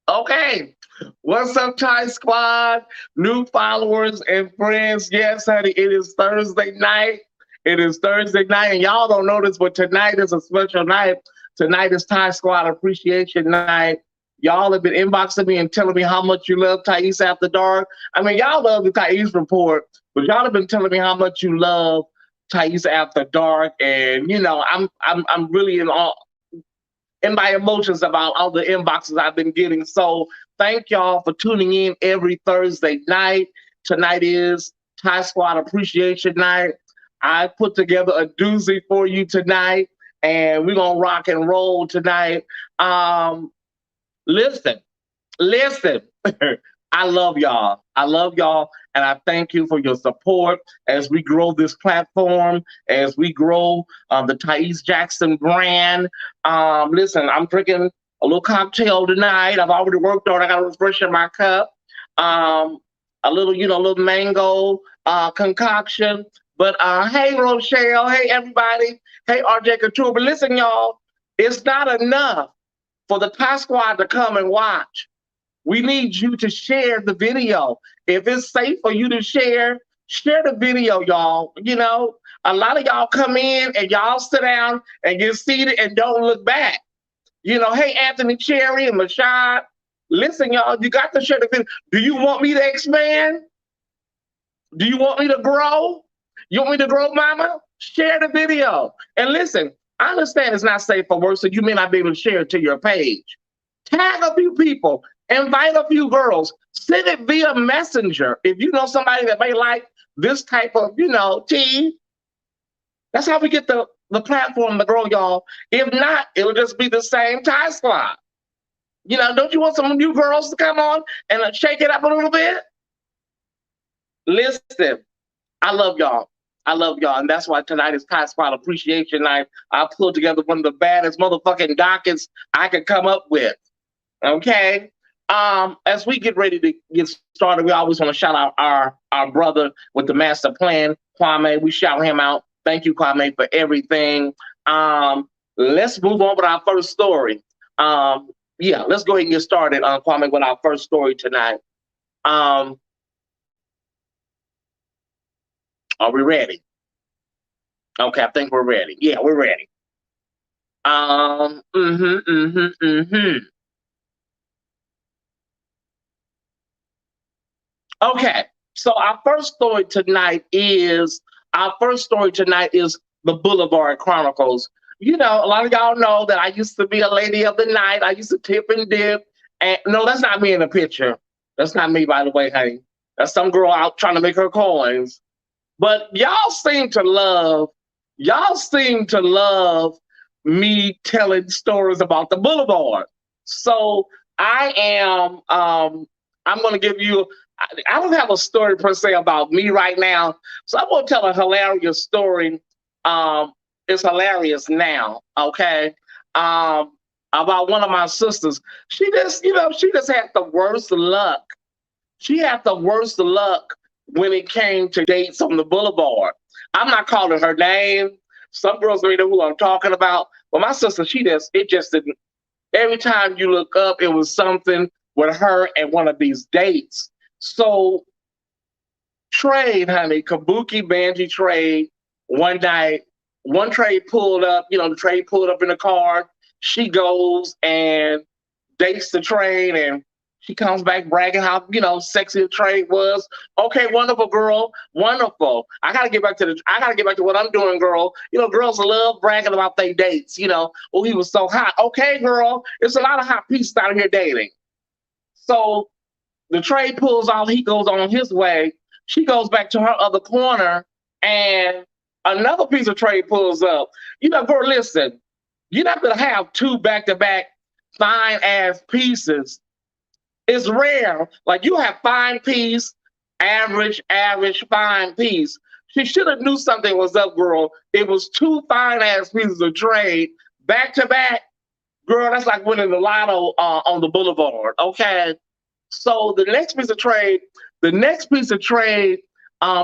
Okay. What's up, Thai Squad? New followers and friends. Yes, honey, it is Thursday night. It is Thursday night, and y'all don't know this, but tonight is a special night. Tonight is Thai Squad Appreciation Night. Y'all have been inboxing me and telling me how much you love Tyesse After Dark. I mean, y'all love the Tyesse Report, but y'all have been telling me how much you love Tyesse After Dark, and I'm really in my emotions about all the inboxes I've been getting. So thank y'all for tuning in every Thursday night. Tonight is Thai Squad Appreciation Night. I put together a doozy for you tonight, and we're gonna rock and roll tonight. Um, listen, listen. I love y'all. I love y'all, and I thank you for your support as we grow this platform, as we grow the Tyesse Jackson brand. Listen, I'm drinking a little cocktail tonight. I've already worked on it. I got to refresh in my cup. A little, little mango concoction. But hey, Rochelle. Hey, everybody. Hey, RJ Couture. But listen, y'all, it's not enough for the Thai Squad to come and watch. We need you to share the video. If it's safe for you to share the video, y'all. A lot of y'all come in and y'all sit down and get seated and don't look back. Hey, Anthony Cherry and Mashad, listen, y'all, you got to share the video. Do you want me to expand? Do you want me to grow? You want me to grow, mama? Share the video. And listen, I understand it's not safe for work, so you may not be able to share it to your page. Tag a few people. Invite a few girls. Send it via messenger. If you know somebody that may like this type of, tea, that's how we get the platform to grow, y'all. If not, it'll just be the same Thai Squad. Don't you want some new girls to come on and shake it up a little bit? Listen, I love y'all. I love y'all. And that's why tonight is Thai Squad Appreciation Night. I pulled together one of the baddest motherfucking dockets I could come up with. Okay? As we get ready to get started, we always want to shout out our brother with the master plan, Kwame. We shout him out. Thank you, Kwame, for everything. Let's move on with our first story. Let's go ahead and get started, Kwame, with our first story tonight. Are we ready? Okay, I think we're ready. Yeah, we're ready. Okay, so our first story tonight is the Boulevard Chronicles. A lot of y'all know that I used to be a lady of the night. I used to tip and dip. And no, that's not me in the picture. That's not me, by the way, honey. That's some girl out trying to make her coins. But y'all seem to love me telling stories about the Boulevard. So I'm going to give you, I don't have a story per se about me right now. So I'm going to tell a hilarious story. It's hilarious now, okay? About one of my sisters. She just had the worst luck. She had the worst luck when it came to dates on the Boulevard. I'm not calling her name. Some girls may know who I'm talking about. But my sister, it just didn't. Every time you look up, it was something with her and one of these dates. So trade, honey, Kabuki Banji trade. One night, one trade pulled up, the trade pulled up in the car. She goes and dates the trade, and she comes back bragging how, sexy the trade was. Okay, wonderful, girl. Wonderful. I gotta get back to what I'm doing, girl. Girls love bragging about their dates. Oh, he was so hot. Okay, girl. There's a lot of hot pieces out here dating. So the trade pulls off, he goes on his way. She goes back to her other corner, and another piece of trade pulls up. Girl, listen, you're not gonna have two back-to-back fine ass pieces. It's rare. Like, you have fine piece, average, fine piece. She should have knew something was up, girl. It was two fine ass pieces of trade back to back. Girl, that's like winning the lotto on the Boulevard. Okay. So the next piece of trade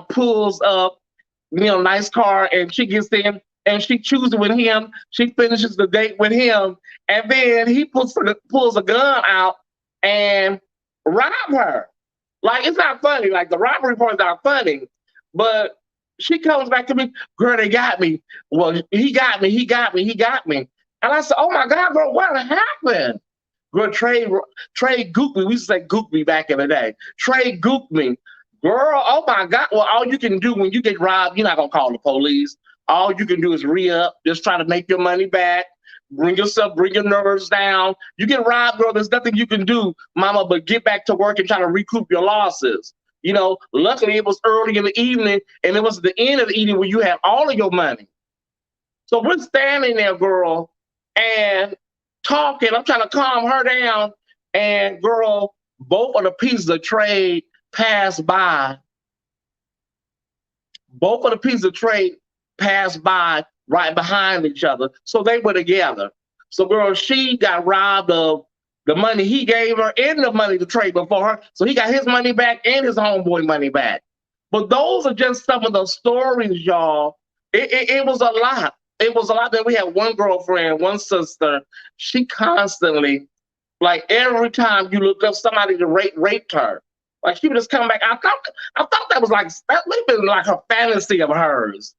pulls up, nice car, and she gets in. and she chooses with him. She finishes the date with him, and then he pulls a gun out and rob her. Like, it's not funny. Like, the robbery part is not funny, but she comes back to me, girl, they got me. Well, he got me, he got me. And I said, oh my God, girl, what happened? Girl, Trey gooped me. We used to say goop me back in the day. Trey gooped me. Girl, oh my God. Well, all you can do when you get robbed, you're not going to call the police. All you can do is re-up, just try to make your money back. Bring your nerves down. You get robbed, girl, there's nothing you can do, mama, but get back to work and try to recoup your losses. You know, luckily it was early in the evening, and it was the end of the evening where you had all of your money. So we're standing there, girl, and talking. I'm trying to calm her down. And girl, both of the pieces of trade passed by. Both of the pieces of trade passed by right behind each other. So they were together. So girl, she got robbed of the money he gave her and the money to trade before her. So he got his money back and his homeboy money back. But those are just some of the stories, y'all. It was a lot. It was a lot. Then we had one girlfriend, one sister. She constantly, like every time you looked up, somebody to raped her. Like she would just come back. I thought that was like, that would have been like a fantasy of hers.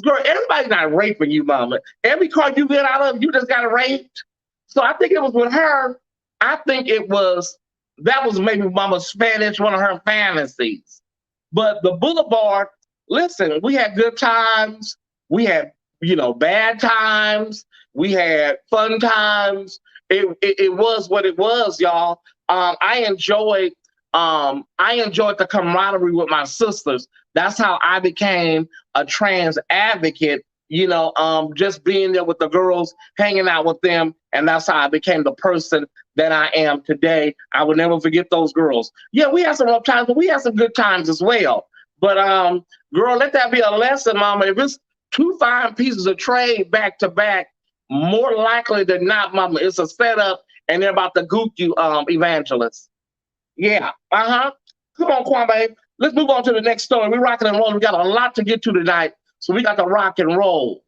Girl, everybody's not raping you, mama. Every car you get out of, you just got raped. So I think it was with her. I think that was maybe mama's Spanish, one of her fantasies. But the Boulevard, listen, we had good times. We had, bad times. We had fun times. It was what it was, y'all. I enjoyed the camaraderie with my sisters. That's how I became a trans advocate, just being there with the girls, hanging out with them. And that's how I became the person that I am today. I will never forget those girls. Yeah, we had some rough times, but we had some good times as well. But girl, let that be a lesson, mama. If it's 2 fine pieces of trade back to back, more likely than not, mama, it's a setup and they're about to goop you, Evangelist. Yeah, Come on, Kwame. Let's move on to the next story. We're rocking and rolling. We got a lot to get to tonight, so we got to rock and roll.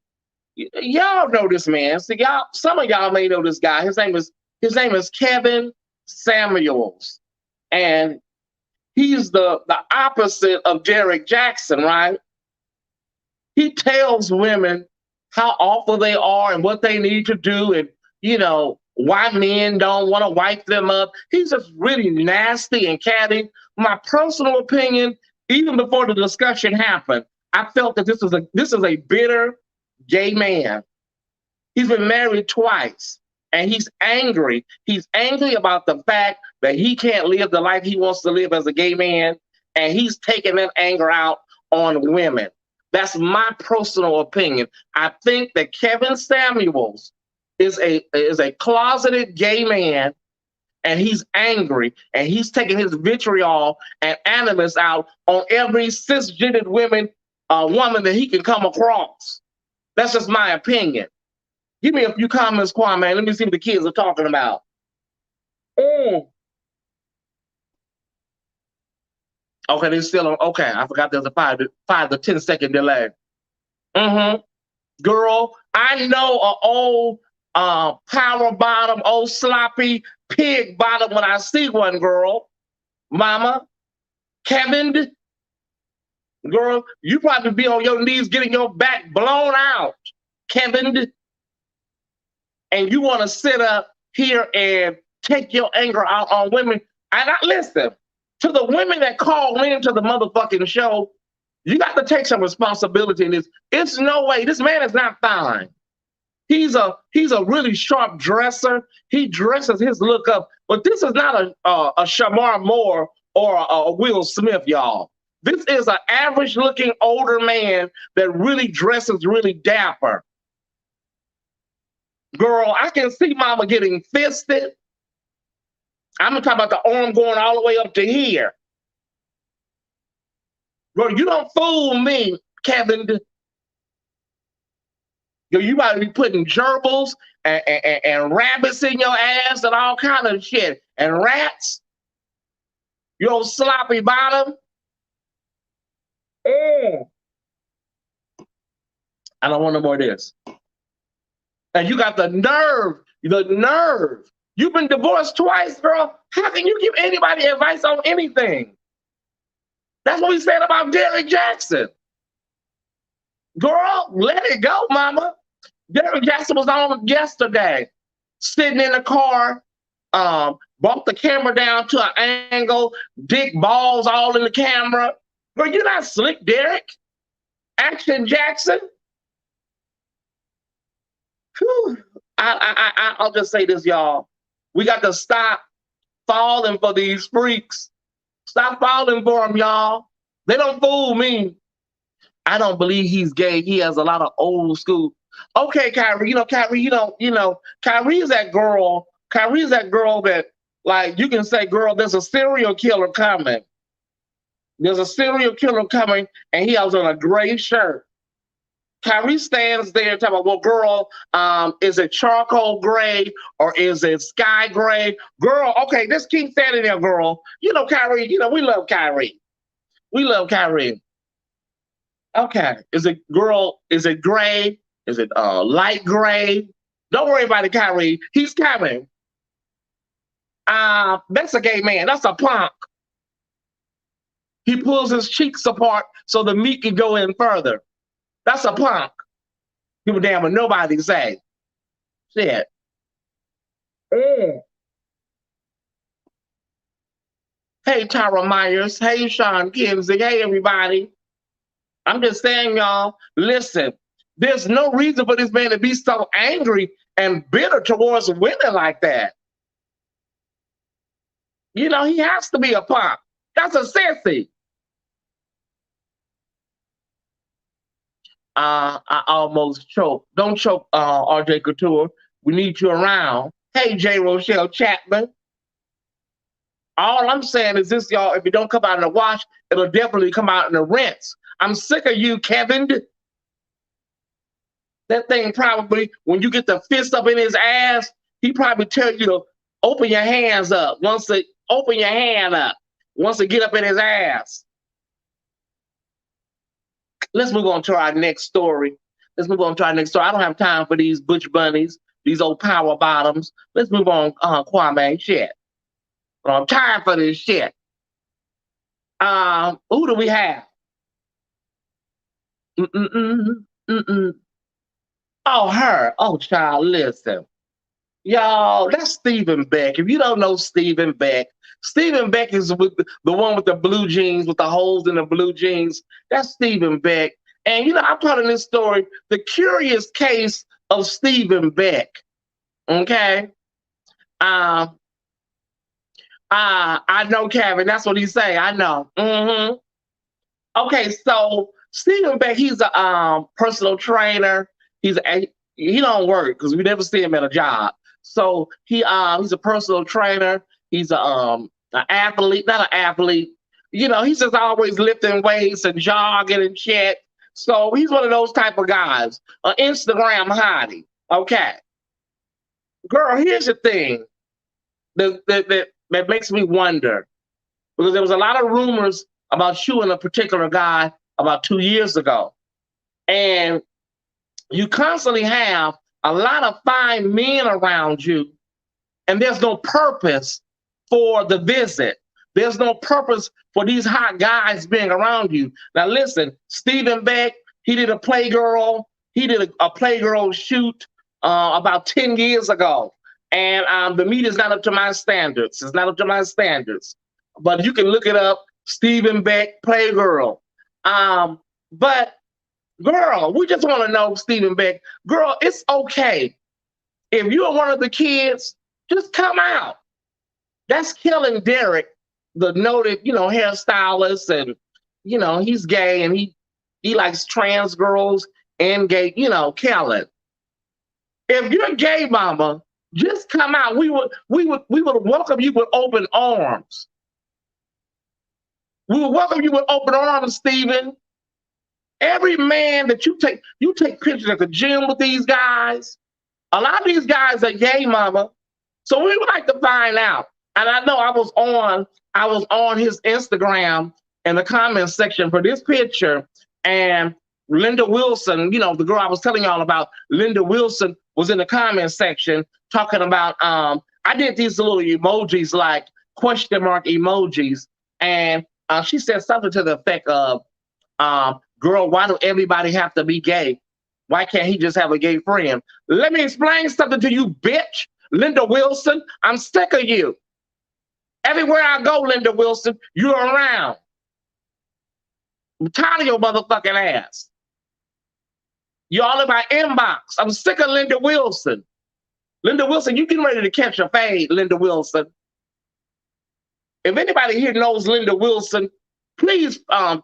Y'all know this man. See, some of y'all may know this guy. His name is Kevin Samuels, and he's the opposite of Derek Jackson, right? He tells women how awful they are and what they need to do, and why men don't want to wipe them up. He's just really nasty and catty. My personal opinion, even before the discussion happened, I felt that this is a bitter gay man. He's been married twice, and he's angry. He's angry about the fact that he can't live the life he wants to live as a gay man, and he's taking that anger out on women. That's my personal opinion. I think that Kevin Samuels is a closeted gay man, and he's angry, and he's taking his vitriol and animus out on every cisgendered woman that he can come across. That's just my opinion. Give me a few comments, Kwame. Let me see what the kids are talking about. Okay, they're still on. Okay, I forgot there's a 5 to 10 second delay. Girl, I know an old power bottom, old sloppy pig bottom when I see one, girl. Mama, Kevin, girl, you probably be on your knees getting your back blown out, Kevin. And you want to sit up here and take your anger out on women. And listen, to the women that call into the motherfucking show, you got to take some responsibility in this. It's no way. This man is not fine. He's a really sharp dresser. He dresses his look up. But this is not a Shamar Moore or a Will Smith, y'all. This is an average-looking older man that really dresses really dapper. Girl, I can see mama getting fisted. I'm talking about the arm going all the way up to here. Girl, you don't fool me, Kevin. Girl, you about to be putting gerbils and rabbits in your ass and all kind of shit. And rats. You old sloppy bottom. I don't want no more of this. And you got the nerve, the nerve. You've been divorced twice, girl. How can you give anybody advice on anything? That's what we said about Derrick Jackson. Girl, let it go, mama. Derrick Jackson was on yesterday, sitting in the car, brought the camera down to an angle, dick balls all in the camera. Girl, you're not slick, Derrick. Action Jackson. Whew. I'll just say this, y'all. We got to stop falling for these freaks. Stop falling for them, y'all. They don't fool me. I don't believe he's gay. He has a lot of old school. Okay, Kyrie, Kyrie, Kyrie's that girl. Kyrie's that girl that, like, you can say, girl, there's a serial killer coming. There's a serial killer coming, and he has on a gray shirt. Kyrie stands there talking about, well, girl, is it charcoal gray or is it sky gray? Girl, okay, just keep standing there, girl. Kyrie, we love Kyrie. We love Kyrie. Okay, is it gray? Is it light gray? Don't worry about it, Kyrie. He's coming. That's a gay man. That's a punk. He pulls his cheeks apart so the meat can go in further. That's a punk. Give a damn what nobody say. Shit. Hey, Tyra Myers. Hey, Sean Kinsey. Hey, everybody. I'm just saying, y'all, listen, there's no reason for this man to be so angry and bitter towards women like that. He has to be a punk. That's a sissy. I almost choked. Don't choke, RJ Couture. We need you around. Hey, J. Rochelle Chapman. All I'm saying is this, y'all, if it don't come out in the wash, it'll definitely come out in the rinse. I'm sick of you, Kevin. That thing probably, when you get the fist up in his ass, he probably tell you to open your hands up. Open your hand up. Wants to get up in his ass. Let's move on to our next story. I don't have time for these butch bunnies, these old power bottoms. Let's move on, Kwame. Shit. But I'm tired for this shit. Who do we have? Oh, her. Oh, child, listen. Y'all, that's Stephen Beck. If you don't know Stephen Beck is with the one with the blue jeans, with the holes in the blue jeans. That's Stephen Beck. And, I'm calling this story The Curious Case of Stephen Beck. Okay? I know, Kevin. That's what he say. I know. Okay, so Stephen Beck, he's a personal trainer. He don't work because we never see him at a job. So he's a personal trainer. He's an athlete, not an athlete. He's just always lifting weights and jogging and shit. So he's one of those type of guys, an Instagram hottie. Okay, girl, here's the thing that makes me wonder, because there was a lot of rumors about you and a particular guy about 2 years ago, and you constantly have a lot of fine men around you, and there's no purpose for the visit. There's no purpose for these hot guys being around you. Now listen, Stephen Beck, he did a Playgirl shoot about 10 years ago. And the meat is not up to my standards. It's not up to my standards. But you can look it up, Stephen Beck, Playgirl. But girl, we just want to know, Stephen Beck, girl, it's okay. If you're one of the kids, just come out. That's killing Derrick, the noted, hairstylist, and, he's gay and he likes trans girls and gay, Kellen. If you're gay, mama, just come out. We would welcome you with open arms. We would welcome you with open arms, Stephen. Every man that you take pictures at the gym with these guys. A lot of these guys are gay, mama. So we would like to find out. And I know I was on his Instagram in the comment section for this picture, and Linda Wilson, you know, the girl I was telling y'all about, Linda Wilson was in the comment section talking about, I did these little emojis like question mark emojis. And she said something to the effect of, girl, why do everybody have to be gay? Why can't he just have a gay friend? Let me explain something to you, bitch. Linda Wilson, I'm sick of you. Everywhere I go, Linda Wilson, you're around. I'm tired of your motherfucking ass. You're all in my inbox. I'm sick of Linda Wilson. Linda Wilson, you getting ready to catch a fade, Linda Wilson. If anybody here knows Linda Wilson, please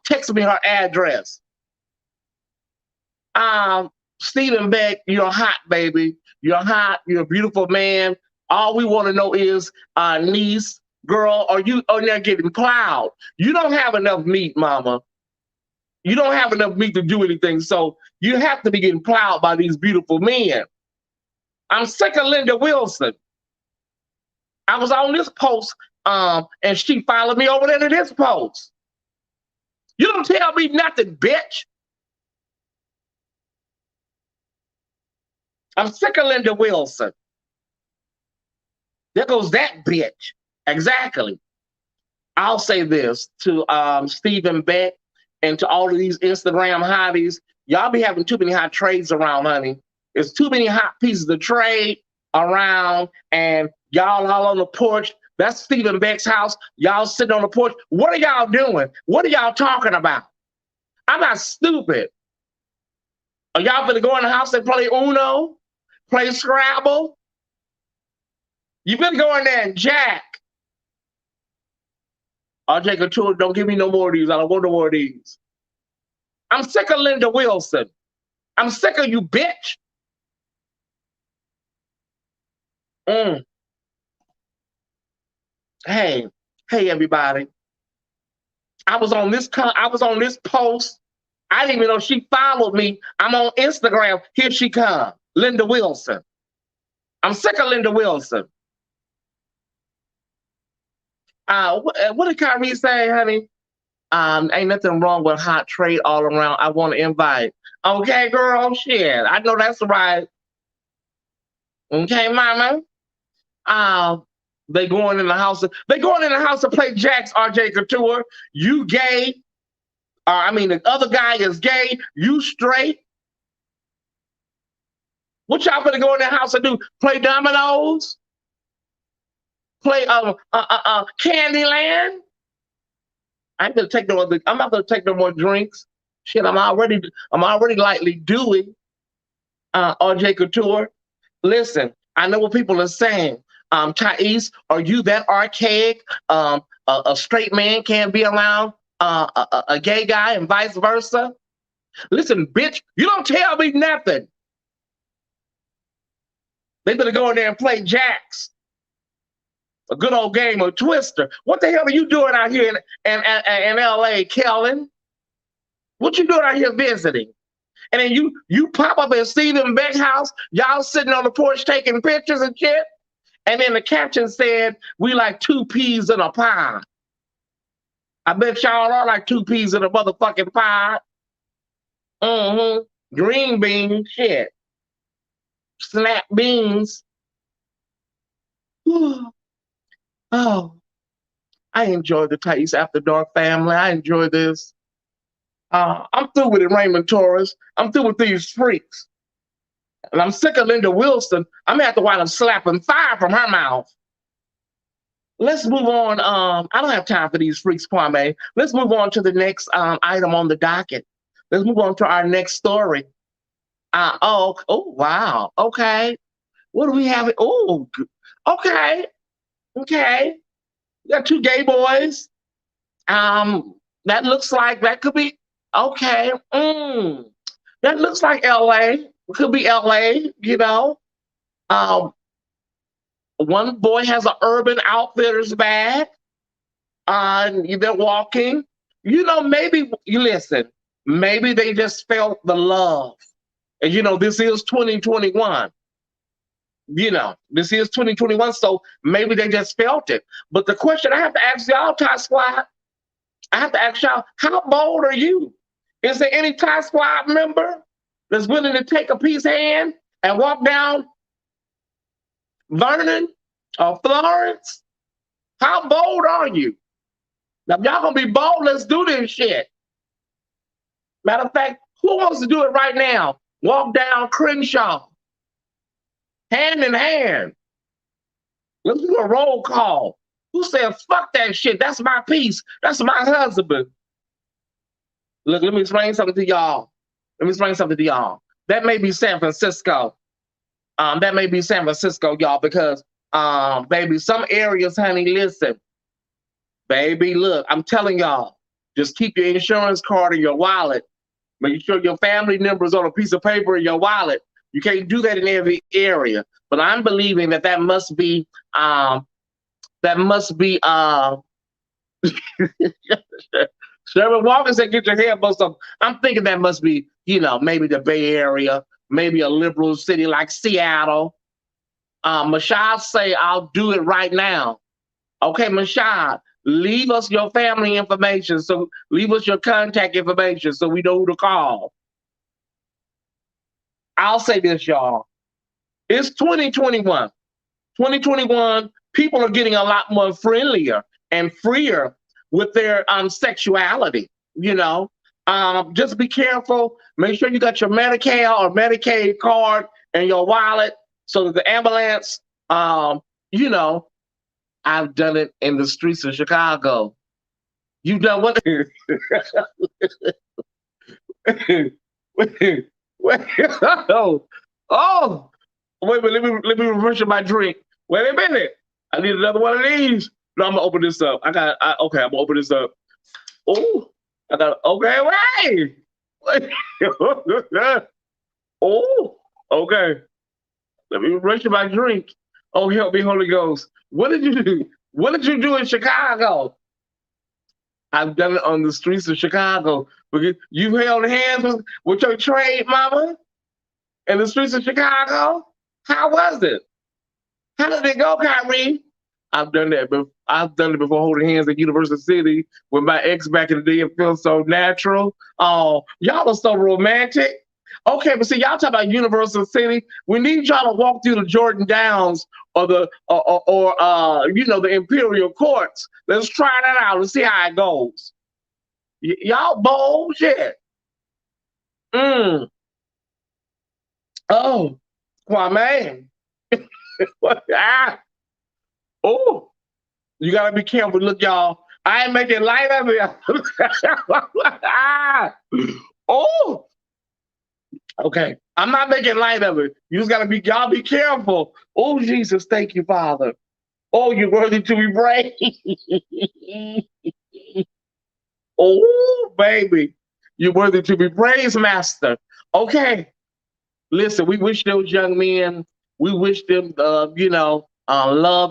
text me her address. Stephen Beck, you're hot, baby. You're hot. You're a beautiful man. All we want to know is, niece, girl, are you on there getting plowed? You don't have enough meat, mama. You don't have enough meat to do anything, so you have to be getting plowed by these beautiful men. I'm sick of Linda Wilson. I was on this post, and she followed me over there to this post. You don't tell me nothing, bitch. I'm sick of Linda Wilson. There goes that bitch. Exactly. I'll say this to Stephen Beck and to all of these Instagram hotties. Y'all be having too many hot trades around, honey. There's too many hot pieces of trade around, and y'all all on the porch. That's Stephen Beck's house. Y'all sitting on the porch. What are y'all doing? What are y'all talking about? I'm not stupid. Are y'all gonna go in the house and play Uno? Play Scrabble? You better go in there and jack. RJ Couture, don't give me no more of these. I don't want no more of these. I'm sick of Linda Wilson. I'm sick of you, bitch. Hey, everybody. I was on this post. I didn't even know she followed me. I'm on Instagram. Here she comes, Linda Wilson. I'm sick of Linda Wilson. What did Kyrie say, honey? Ain't nothing wrong with hot trade all around. I want to invite. Okay, girl, shit. I know that's right. Okay, mama. They going in the house. They going in the house to play jacks, RJ Couture. You gay. I mean, the other guy is gay. You straight. What y'all gonna go in the house and do? Play dominoes? Play Candyland? I'm not gonna take no more drinks. Shit, I'm already lightly dewy. RJ Couture. Listen, I know what people are saying. Tyesse, are you that archaic? A straight man can't be around a gay guy and vice versa? Listen, bitch, you don't tell me nothing. They better go in there and play jacks. A good old game of Twister. What the hell are you doing out here in LA, Kellen? What you doing out here visiting? And then you pop up at Stephen Beck's house, y'all sitting on the porch taking pictures and shit. And then the caption said, we like 2 peas in a pod. I bet y'all are like 2 peas in a motherfucking pod. Green bean, shit. Snap beans. Oh, I enjoy the Tyesse After Dark family. I enjoy this. I'm through with it, Raymond Torres. I'm through with these freaks. And I'm sick of Linda Wilson. I'm gonna have to wind up slapping fire from her mouth. Let's move on. I don't have time for these freaks, Kwame. Let's move on to the next item on the docket. Let's move on to our next story. Oh, wow. Okay. What do we have? Oh, okay. Okay. We got 2 gay boys. That looks like that could be okay. That looks like LA. It could be LA, you know. One boy has an Urban Outfitters bag. They're walking. You know, maybe maybe they just felt the love. And you know, this is 2021. You know, this is 2021, so maybe they just felt it. But the question I have to ask y'all, Ty Squad, I have to ask y'all, how bold are you? Is there any Thai Squad member that's willing to take a peace hand and walk down Vernon or Florence? How bold are you? Now, if y'all gonna be bold, let's do this shit. Matter of fact, who wants to do it right now? Walk down Crenshaw, hand in hand. Let's do a roll call. Who said, fuck that shit? That's my piece. That's my husband. Look, let me explain something to y'all. That may be San Francisco. That may be San Francisco, y'all, because, baby, some areas, honey, listen. Baby, look, I'm telling y'all, just keep your insurance card in your wallet. Make sure your family number's on a piece of paper in your wallet. You can't do that in every area. But I'm believing that must be Sherman Walker said, get your hair bust up. I'm thinking that must be, maybe the Bay Area, maybe a liberal city like Seattle. Mashad say, I'll do it right now. Okay, Mashad, leave us your family information. So leave us your contact information so we know who to call. I'll say this, y'all. It's 2021. 2021, people are getting a lot more friendlier and freer with their sexuality, Just be careful. Make sure you got your Medicare or Medicaid card in your wallet so that the ambulance, I've done it in the streets of Chicago. You done what? Oh, wait a minute, let me refresh my drink. Wait a minute. I need another one of these. No, I'm gonna open this up. Okay, I'm gonna open this up. Oh, wait. Oh, okay. Let me refresh my drink. Oh, help me, Holy Ghost. What did you do? What did you do in Chicago? I've done it on the streets of Chicago. You held hands with your trade mama in the streets of Chicago? How was it? How did it go, Kyrie? I've done that before. I've done it before, holding hands at University City with my ex back in the day. It feels so natural. Oh, y'all are so romantic. Okay, but see, y'all talk about Universal City. We need y'all to walk through the Jordan Downs or the the Imperial Courts. Let's try that out and see how it goes. Y'all bold shit. Oh, Kwame. Oh, you gotta be careful. Look, y'all. I ain't making light of it. Oh. Okay, I'm not making light of it. You just gotta y'all be careful. Oh, Jesus, thank you, Father. Oh, you're worthy to be praised. Oh, baby, you're worthy to be praised, Master. Okay, listen, we wish those young men, we wish them, love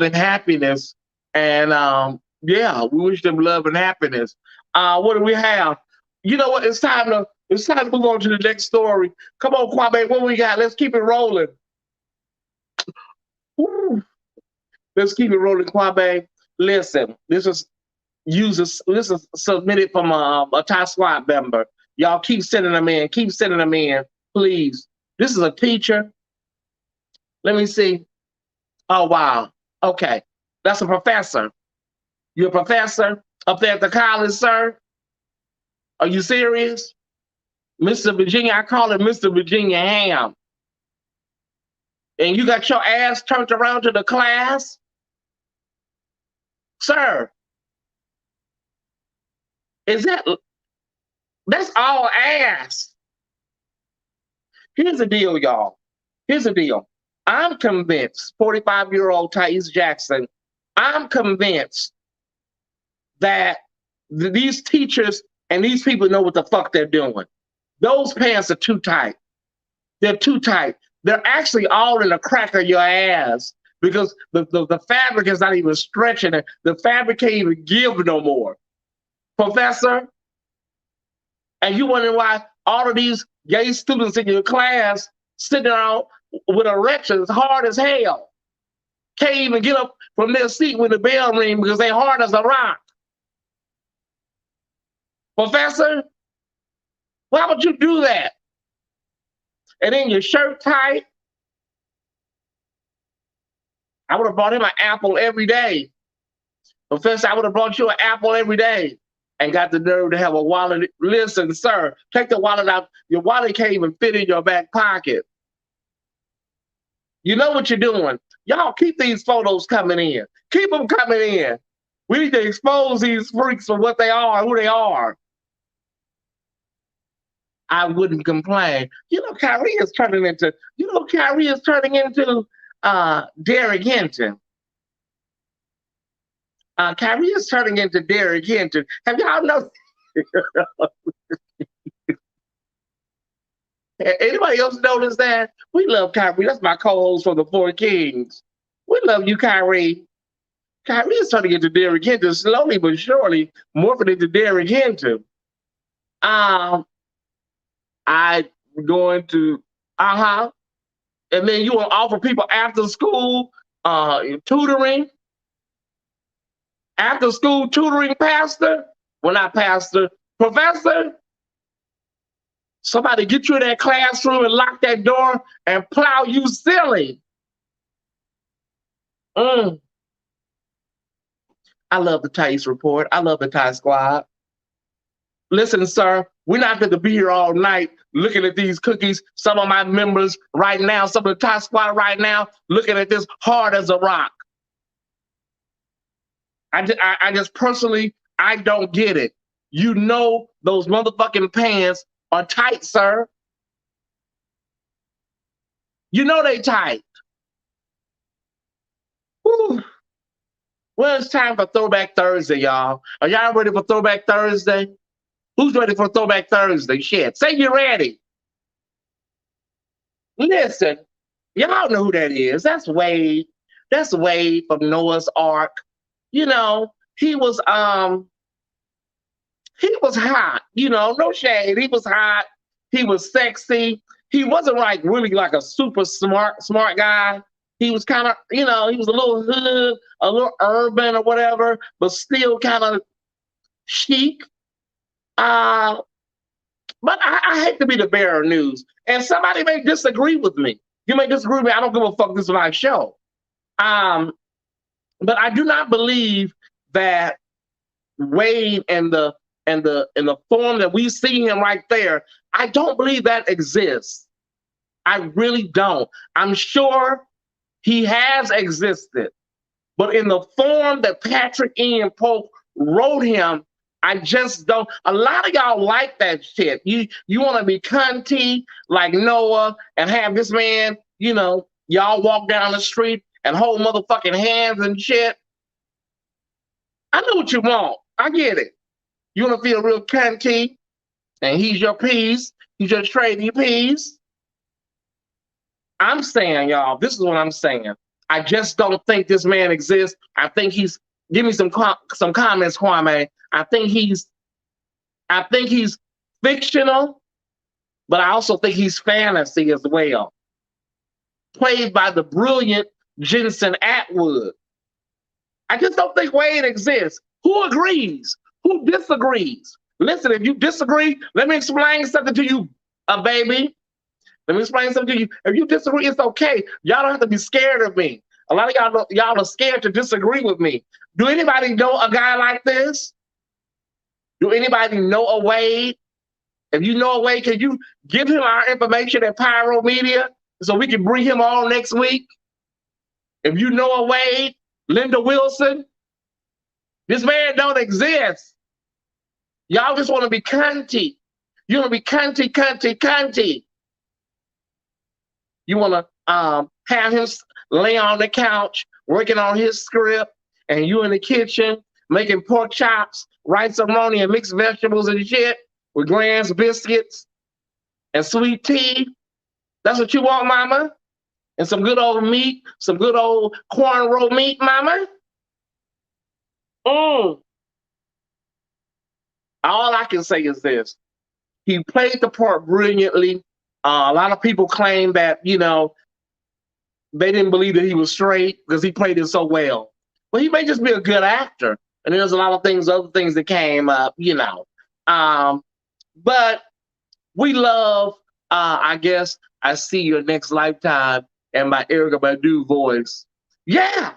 and happiness. And we wish them love and happiness. What do we have? You know what? It's time to move on to the next story. Come on, Kwame, what we got? Let's keep it rolling. Woo. Let's keep it rolling, Kwame. Listen, this is submitted from a Thai Squad member. Y'all keep sending them in. Keep sending them in, please. This is a teacher. Let me see. Oh, wow. Okay. That's a professor. You're a professor up there at the college, sir? Are you serious? Mr. Virginia, I call him Mr. Virginia Ham. And you got your ass turned around to the class? Sir, that's all ass. Here's the deal, y'all. Here's the deal. I'm convinced, 45-year-old Tyesse Jackson, I'm convinced that these teachers and these people know what the fuck they're doing. Those pants are too tight. They're too tight. They're actually all in the crack of your ass because the fabric is not even stretching it. The fabric can't even give no more. Professor, and you wondering why all of these gay students in your class sitting around with erections hard as hell. Can't even get up from their seat when the bell rings because they hard as a rock. Professor, Why would you do that? And then your shirt tight. I would have brought him an apple every day. Professor, I would have brought you an apple every day. And got the nerve to have a wallet. Listen, sir, take the wallet out. Your wallet can't even fit in your back pocket. You know what you're doing. Y'all keep these photos coming in. Keep them coming in. We need to expose these freaks for what they are, who they are. I wouldn't complain. Kyrie is turning into, Derek Hinton. Kyrie is turning into Derek Hinton. Have y'all noticed? Anybody else notice that? We love Kyrie. That's my co-host for the Four Kings. We love you, Kyrie. Kyrie is turning into Derek Hinton slowly but surely, morphing into Derek Hinton. I'm going to, and then you will offer people after school tutoring. After school tutoring, pastor? Well, not pastor, professor? Somebody get you in that classroom and lock that door and plow you silly. I love the Tyesse report. I love the Ty Squad. Listen, sir, we're not going to be here all night looking at these cookies. Some of my members right now, some of the Ty Squad right now, looking at this hard as a rock. I just personally, I don't get it. You know those motherfucking pants are tight, sir. You know they tight. Whew. Well, it's time for Throwback Thursday, y'all. Are y'all ready for Throwback Thursday? Who's ready for Throwback Thursday? Shit, say you're ready. Listen, y'all know who that is. That's Wade. That's Wade from Noah's Ark. He was hot, no shade. He was hot. He was sexy. He wasn't like really like a super smart guy. He was kind of, he was a little hood, a little urban or whatever, but still kind of chic. But I hate to be the bearer of news. And somebody may disagree with me. You may disagree with me. I don't give a fuck. This is my show. But I do not believe that Wade and the form that we see him right there, I don't believe that exists. I really don't. I'm sure he has existed, but in the form that Patrick Ian Polk wrote him, I just don't. A lot of y'all like that shit. You want to be cunty like Noah and have this man, y'all walk down the street and hold motherfucking hands and shit. I know what you want. I get it. You want to feel real cunty, and he's your piece. He's your trading piece. I'm saying, y'all, this is what I'm saying. I just don't think this man exists. I think he's. Give me some comments, Kwame. I think he's fictional, but I also think he's fantasy as well. Played by the brilliant Jensen Atwood. I just don't think Wade exists. Who agrees? Who disagrees? Listen, if you disagree, let me explain something to you, baby. Let me explain something to you. If you disagree, it's okay. Y'all don't have to be scared of me. A lot of y'all are scared to disagree with me. Do anybody know a guy like this? Do anybody know a Wade? If you know a Wade, can you give him our information at Pyro Media so we can bring him on next week? If you know a Wade, Linda Wilson, this man don't exist. Y'all just want to be cunty. You want to be cunty. You want to have him lay on the couch working on his script, and you in the kitchen making pork chops, rice roni, and mixed vegetables and shit with Grand's biscuits and sweet tea. That's what you want, mama? And some good old meat, some good old cornrow meat, mama? All I can say is this. He played the part brilliantly. A lot of people claim that, they didn't believe that he was straight because he played it so well. Well, he may just be a good actor. And there's a lot of other things that came up, But We love, I guess, I See Your Next Lifetime and my Erykah Badu voice. Yeah.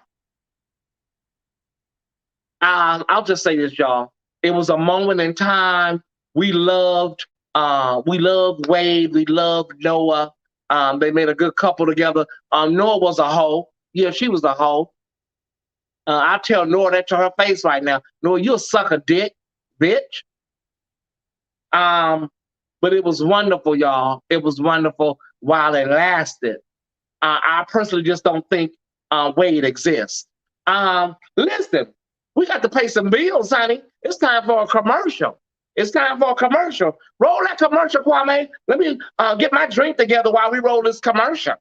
I'll just say this, y'all. It was a moment in time. We loved Wade. We loved Noah. They made a good couple together. Noah was a hoe. Yeah, she was a hoe. I tell Noah that to her face right now. Noah, you a sucker dick, bitch. Um, but it was wonderful, y'all. It was wonderful while it lasted. I personally just don't think Wade exists. Listen, we got to pay some bills, honey. It's time for a commercial. It's time for a commercial. Roll that commercial, Kwame. Let me get my drink together while we roll this commercial.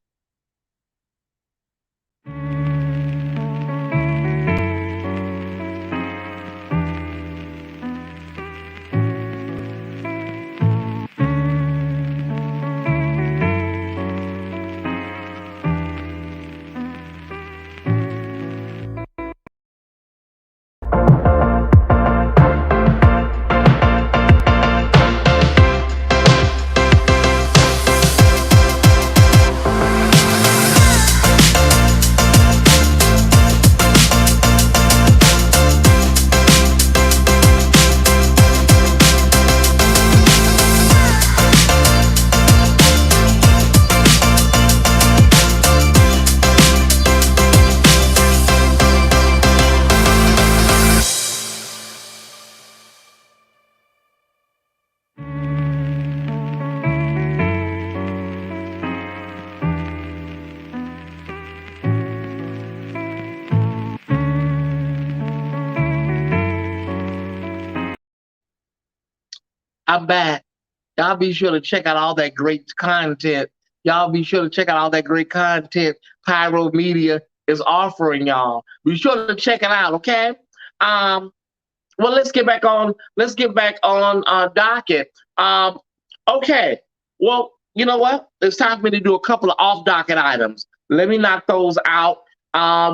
I'm back. Y'all be sure to check out all that great content. Y'all be sure to check out all that great content Pyro Media is offering y'all. Be sure to check it out, okay? Well, let's get back on. Let's get back on docket. Okay. Well, you know what? It's time for me to do a couple of off docket items. Let me knock those out.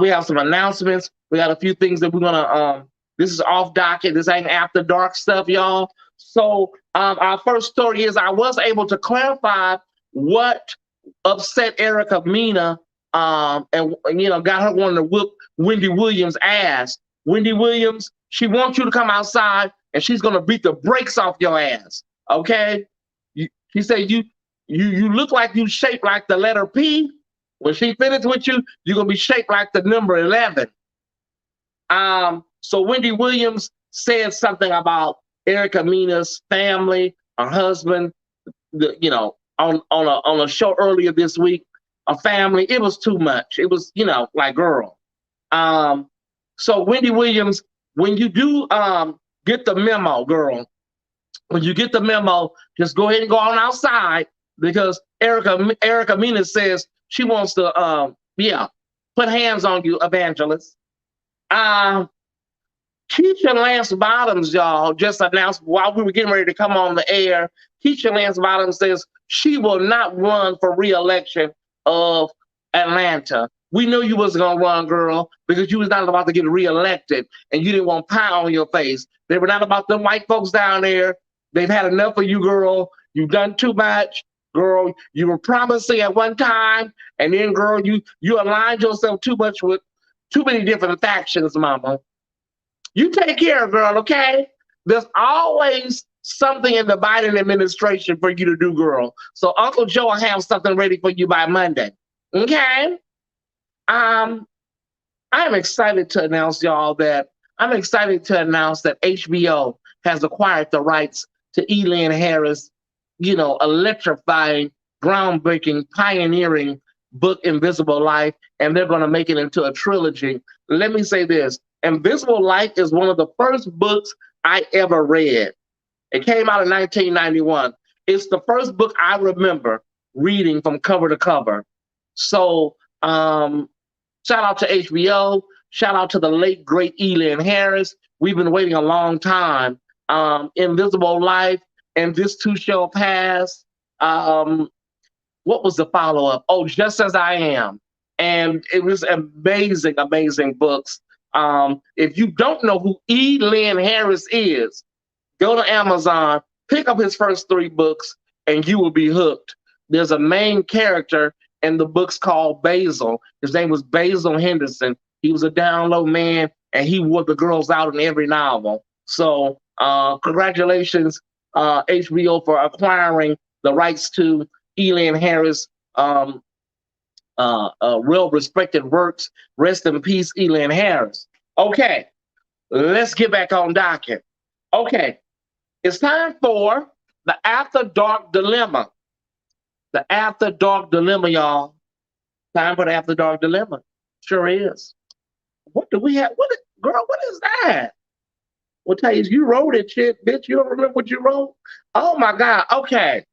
We have some announcements. We got a few things that we're gonna. This is off docket. This ain't after dark stuff, y'all. So our first story is I was able to clarify what upset Erica Mena and got her wanting to whoop Wendy Williams' ass. Wendy Williams, she wants you to come outside and she's gonna beat the brakes off your ass. Okay? She said you look like you shaped like the letter P. When she finishes with you, you're gonna be shaped like the number 11. So Wendy Williams said something about Erica Mena's family, her husband, on a show earlier this week, a family. It was too much. It was, like, girl. So Wendy Williams, when you do get the memo, girl, when you get the memo, just go ahead and go on outside because Erica Mena says she wants to, put hands on you, evangelist. Keisha Lance Bottoms, y'all, just announced while we were getting ready to come on the air. Keisha Lance Bottoms says she will not run for re-election of Atlanta. We knew you wasn't gonna run, girl, because you was not about to get reelected and you didn't want pie on your face. They were not about them white folks down there. They've had enough of you, girl. You've done too much, girl. You were promising at one time, and then, girl, you aligned yourself too much with too many different factions, mama. You take care, girl, okay? There's always something in the Biden administration for you to do, girl. So Uncle Joe will have something ready for you by Monday, okay? I'm excited to announce, y'all, that HBO has acquired the rights to Elin Harris, electrifying, groundbreaking, pioneering book Invisible Life, and they're going to make it into a trilogy. Let me say this. Invisible Life is one of the first books I ever read. It came out in 1991. It's the first book I remember reading from cover to cover. So shout out to HBO. Shout out to the late, great Elin Harris. We've been waiting a long time. Invisible Life and This Too Shall Pass. What was the follow-up? Oh, Just As I Am. And it was amazing, amazing books. If you don't know who Elin Harris is, go to Amazon, pick up his first 3 books, and you will be hooked. There's a main character in the books called Basil. His name was Basil Henderson. He was a down low man, and he wore the girls out in every novel. So congratulations, HBO, for acquiring the rights to Elian Harris' well-respected works. Rest in peace, Elian Harris. Okay, let's get back on docket. Okay, it's time for the After Dark Dilemma. The After Dark Dilemma, y'all. Time for the After Dark Dilemma. Sure is. What do we have? Girl, what is that? Well, Tyesse, you wrote it, shit, bitch. You don't remember what you wrote? Oh my God. Okay.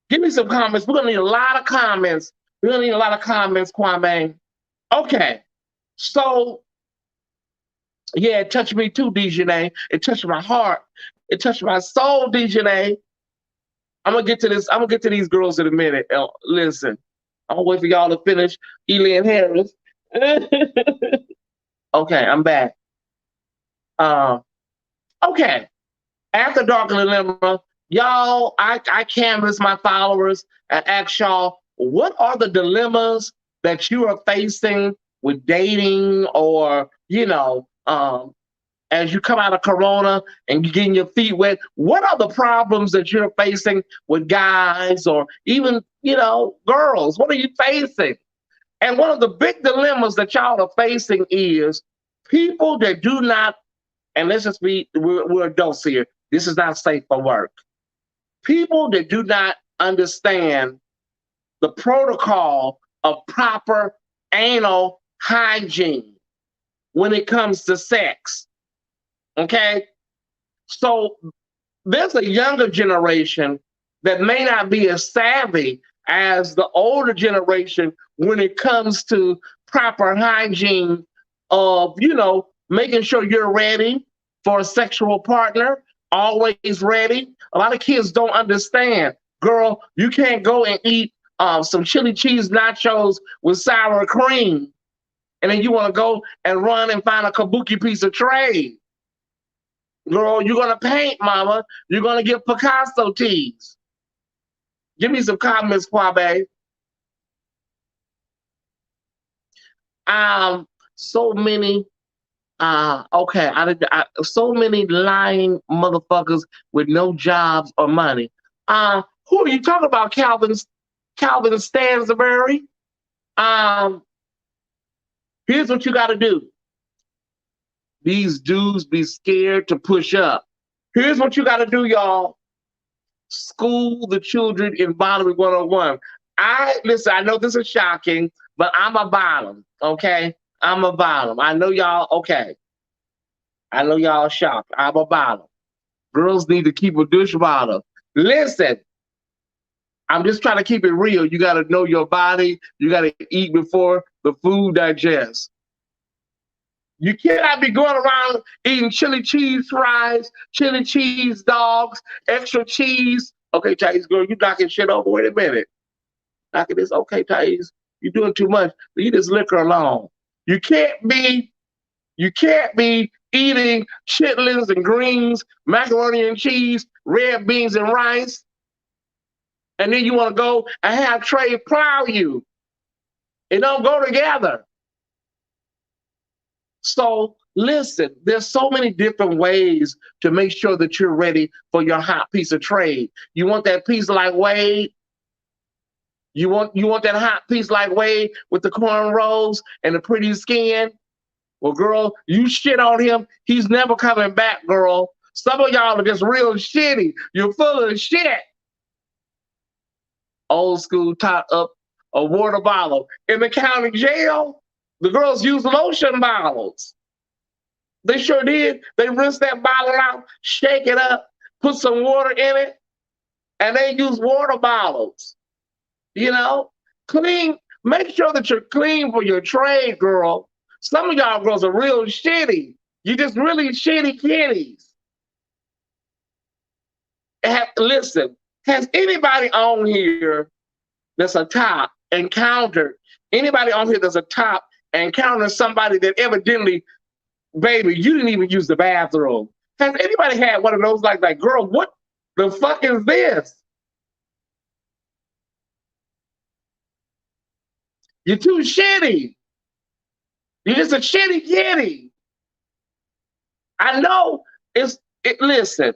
Give me some comments. We're gonna need a lot of comments. We're gonna need a lot of comments, Kwame. Okay. So, yeah, it touched me too, Dejanay. It touched my heart. It touched my soul, Dejanay. I'm gonna get to this. I'm gonna get to these girls in a minute. Listen, I'm gonna wait for y'all to finish Elian Harris. Okay, I'm back. Okay. After Dark Dilemma, y'all, I canvass my followers and ask y'all, what are the dilemmas that you are facing with dating, or, you know, as you come out of Corona and you're getting your feet wet? What are the problems that you're facing with guys, or even, you know, girls? What are you facing? And one of the big dilemmas that y'all are facing is people that do not, and let's just be, we're adults here. This is not safe for work. People that do not understand the protocol of proper anal hygiene when it comes to sex. Okay? So there's a younger generation that may not be as savvy as the older generation when it comes to proper hygiene of, you know, making sure you're ready for a sexual partner, always ready. A lot of kids don't understand. Girl, you can't go and eat some chili cheese nachos with sour cream, and then you want to go and run and find a kabuki piece of trade. Girl, you're going to paint, mama. You're going to get Picasso tees. Give me some comments, Kwabe. So many, so many lying motherfuckers with no jobs or money. Who are you talking about, Calvin Stansbury? Here's what you got to do. These dudes be scared to push up. Here's what you got to do, y'all. School the children in bottoming 101. Listen, I know this is shocking, but I'm a bottom, okay? I'm a bottom. I know y'all, okay. I know y'all shocked. I'm a bottom. Girls need to keep a douche bottle. Listen, I'm just trying to keep it real. You got to know your body. You got to eat before the food digests. You cannot be going around eating chili cheese fries, chili cheese dogs, extra cheese. Okay, Tyesse, girl, you knocking shit over. Wait a minute. Knocking this. Okay, Tyesse, you're doing too much. Leave this liquor alone. You can't be eating chitlins and greens, macaroni and cheese, red beans and rice, and then you want to go and have Trey plow you. It don't go together. So listen, there's so many different ways to make sure that you're ready for your hot piece of trade. You want that piece like Wade? You want that hot piece like Wade with the cornrows and the pretty skin? Well, girl, you shit on him, he's never coming back, girl. Some of y'all are just real shitty. You're full of shit. Old school top up a water bottle. In the county jail, the girls use lotion bottles. They sure did. They rinse that bottle out, shake it up, put some water in it, and they use water bottles. You know, clean. Make sure that you're clean for your trade, girl. Some of y'all girls are real shitty. You just really shitty kitties. Listen, has anybody on here that's a top encountered, anybody on here that's a top encountered somebody that evidently, baby, you didn't even use the bathroom? Has anybody had one of those like, girl, what the fuck is this? You're too shitty. You're just a shitty kitty. I know listen,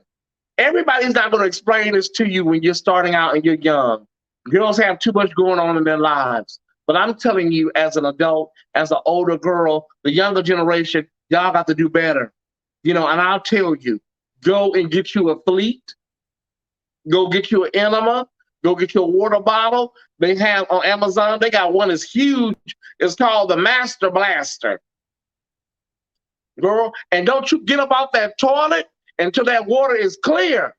everybody's not going to explain this to you when you're starting out and you're young. Girls have too much going on in their lives. But I'm telling you, as an adult, as an older girl, the younger generation, y'all got to do better. And I'll tell you, go and get you a fleet, go get you an enema, go get you a water bottle. They have on Amazon, they got one that's huge. It's called the Master Blaster. Girl, and don't you get up off that toilet until that water is clear.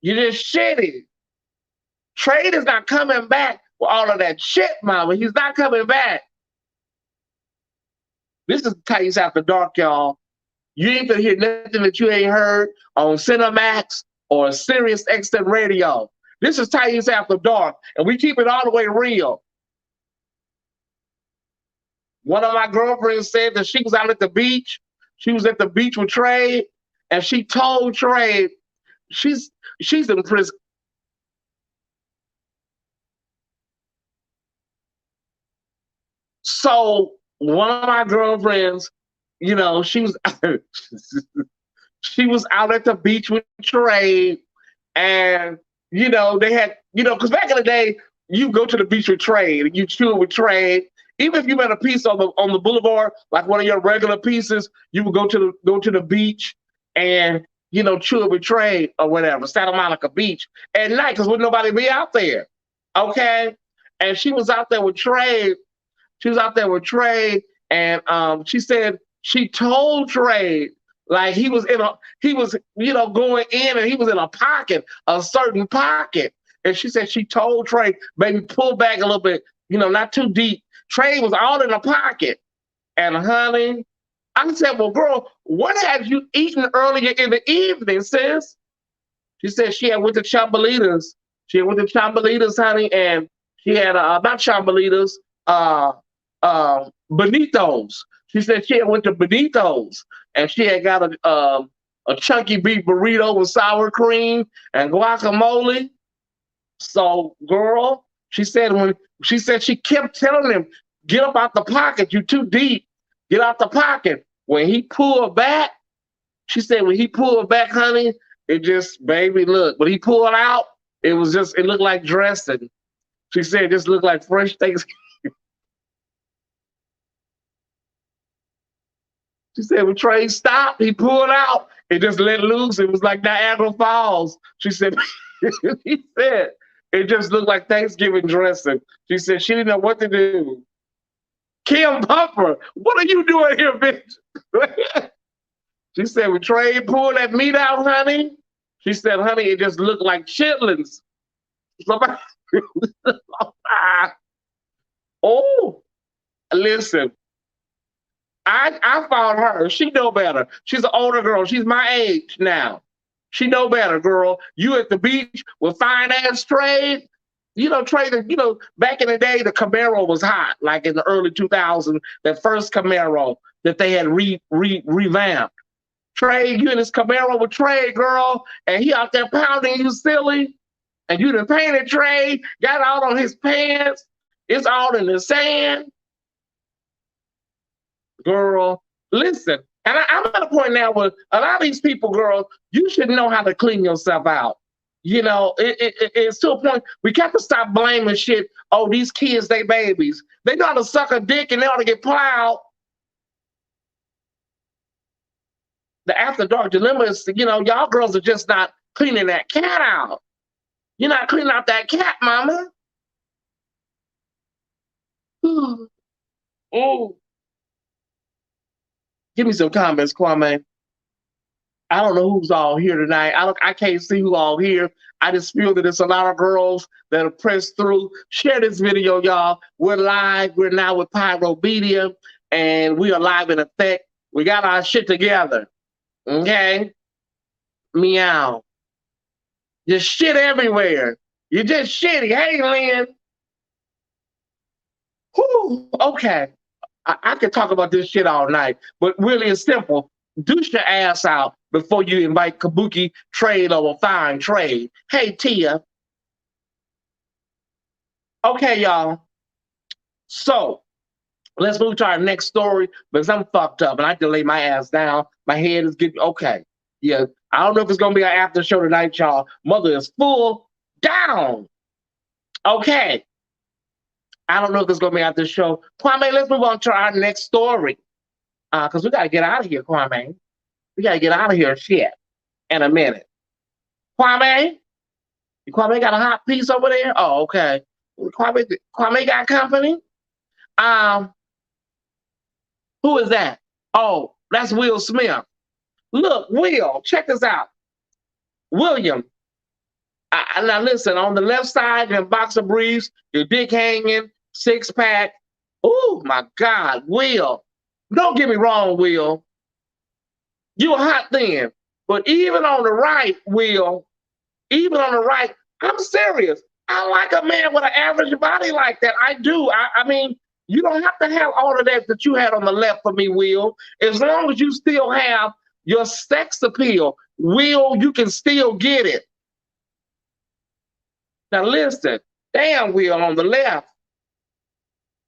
You're just shitty. Trade is not coming back with all of that shit, mama. He's not coming back. This is Tyesse After Dark, y'all. You ain't gonna hear nothing that you ain't heard on Cinemax or Sirius XM Radio. This is Tyesse After Dark, and we keep it all the way real. One of my girlfriends said that she was out at the beach. She was at the beach with Trey, and she told Trey she's in prison. So one of my girlfriends, she was she was out at the beach with Trey, and they had because back in the day you go to the beach with Trey and you chill with Trey. Even if you met a piece on the boulevard, like one of your regular pieces, you would go to the beach and chill with Trey or whatever, Santa Monica Beach at night because wouldn't nobody be out there, okay? And she was out there with Trey. She was out there with Trey, and she said she told Trey like he was going in and he was in a certain pocket, and she said she told Trey, baby, pull back a little bit, not too deep. Trey was all in a pocket. And honey, I said, well, girl, what had you eaten earlier in the evening, sis? She said she had went to Chambalitas. She had went to Chambalitas, honey, and she had, not Chambalitas, Benitos. She said she had went to Benitos, and she had got a chunky beef burrito with sour cream and guacamole. So, girl, she said she kept telling him, get up out the pocket, you too deep. Get out the pocket. When he pulled back, she said when he pulled back, honey, it just, baby, look, when he pulled out, it looked like dressing. She said it just looked like fresh Thanksgiving. She said when Trey stopped, he pulled out, it just let loose. It was like Niagara Falls. She said, he said, it just looked like Thanksgiving dressing. She said she didn't know what to do. Kim Puffer, what are you doing here, bitch? She said when Trey pulled that meat out, honey, she said, honey, it just looked like chitlins. Oh, listen. I found her. She know better. She's an older girl. She's my age now. She know better, girl. You at the beach with fine ass Trey. Trey, back in the day, the Camaro was hot, like in the early 2000s, that first Camaro that they had revamped. Trey, you in this Camaro with Trey, girl, and he out there pounding you silly, and you done painted Trey, got out on his pants. It's all in the sand. Girl, listen, and I'm at a point now where a lot of these people, girl, you should know how to clean yourself out. It's to a point we got to stop blaming shit. Oh, these kids, they babies. They know how to suck a dick and they ought to get plowed. The After Dark dilemma is, y'all girls are just not cleaning that cat out. You're not cleaning out that cat, mama. Oh. Give me some comments, Kwame. I don't know who's all here tonight. I can't see who all here. I just feel that there's a lot of girls that are pressed through. Share this video, y'all. We're live. We're now with Pyro Media, and we are live in effect. We got our shit together. Okay? Meow. Just shit everywhere. You're just shitty. Hey, Lynn. Whew, okay. I could talk about this shit all night, but really it's simple. Douche your ass out before you invite Kabuki Trade or a fine trade. Hey, Tia. Okay, y'all. So let's move to our next story because I'm fucked up and I have to lay my ass down. My head is getting okay. Yeah, I don't know if it's gonna be an after show tonight, y'all. Mother is full down. Okay. I don't know if it's gonna be after the show. Kwame, let's move on to our next story. Because we gotta get out of here, Kwame. We gotta get out of here, shit, in a minute. Kwame? Kwame got a hot piece over there? Oh, okay. Kwame got company? Um, who is that? Oh, that's Will Smith. Look, Will, check this out. William. Now listen, on the left side, your boxer briefs, your dick hanging, six pack. Oh my God, Will. Don't get me wrong, Will. You a hot then. But even on the right, Will, even on the right, I'm serious. I like a man with an average body like that. I do. I mean, you don't have to have all of that you had on the left for me, Will. As long as you still have your sex appeal, Will, you can still get it. Now listen, damn, Will on the left.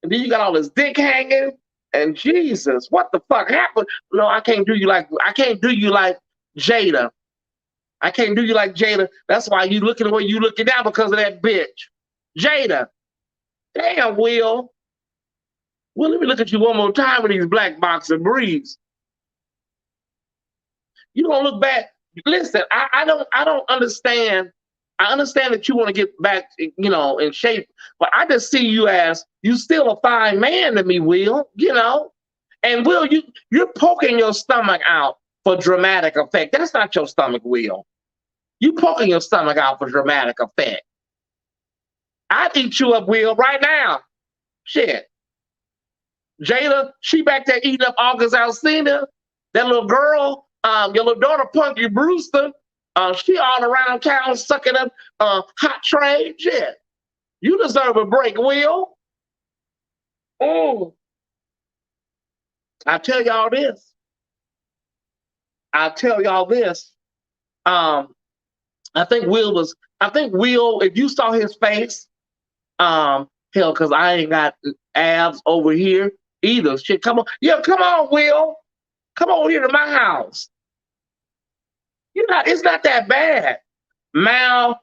And then you got all this dick hanging. And Jesus, what the fuck happened? No, I can't do you like Jada. I can't do you like Jada. That's why you looking the way you looking now because of that bitch. Jada. Damn, Will. Well, let me look at you one more time with these black boxer briefs. You don't look bad. Listen, I don't understand. I understand that you want to get back, in shape, but I just see you as you still a fine man to me, Will, And Will, you're poking your stomach out for dramatic effect. That's not your stomach, Will. You poking your stomach out for dramatic effect. I'd eat you up, Will, right now. Shit. Jada, she back there eating up August Alsina. That little girl, your little daughter, Punky Brewster, she all around town sucking up hot trade. Shit. You deserve a break, Will. Oh. I'll tell y'all this. I think Will, if you saw his face, hell, because I ain't got abs over here either. Shit, come on. Yeah, come on, Will. Come over here to my house. It's not that bad. Now,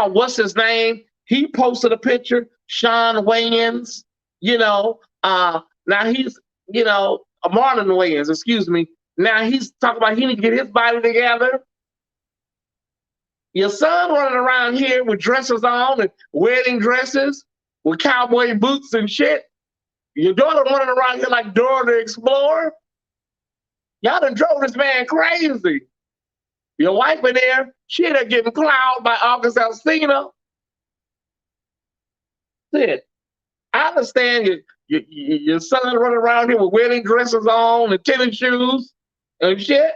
what's his name? He posted a picture, Sean Wayans, now he's, Marlon Wayans, excuse me. Now he's talking about he need to get his body together. Your son running around here with dresses on and wedding dresses with cowboy boots and shit. Your daughter running around here like Dora the Explorer. Y'all done drove this man crazy. Your wife in there, she ended up getting plowed by August Alsina. Shit. I understand your son running around here with wedding dresses on and tennis shoes and shit.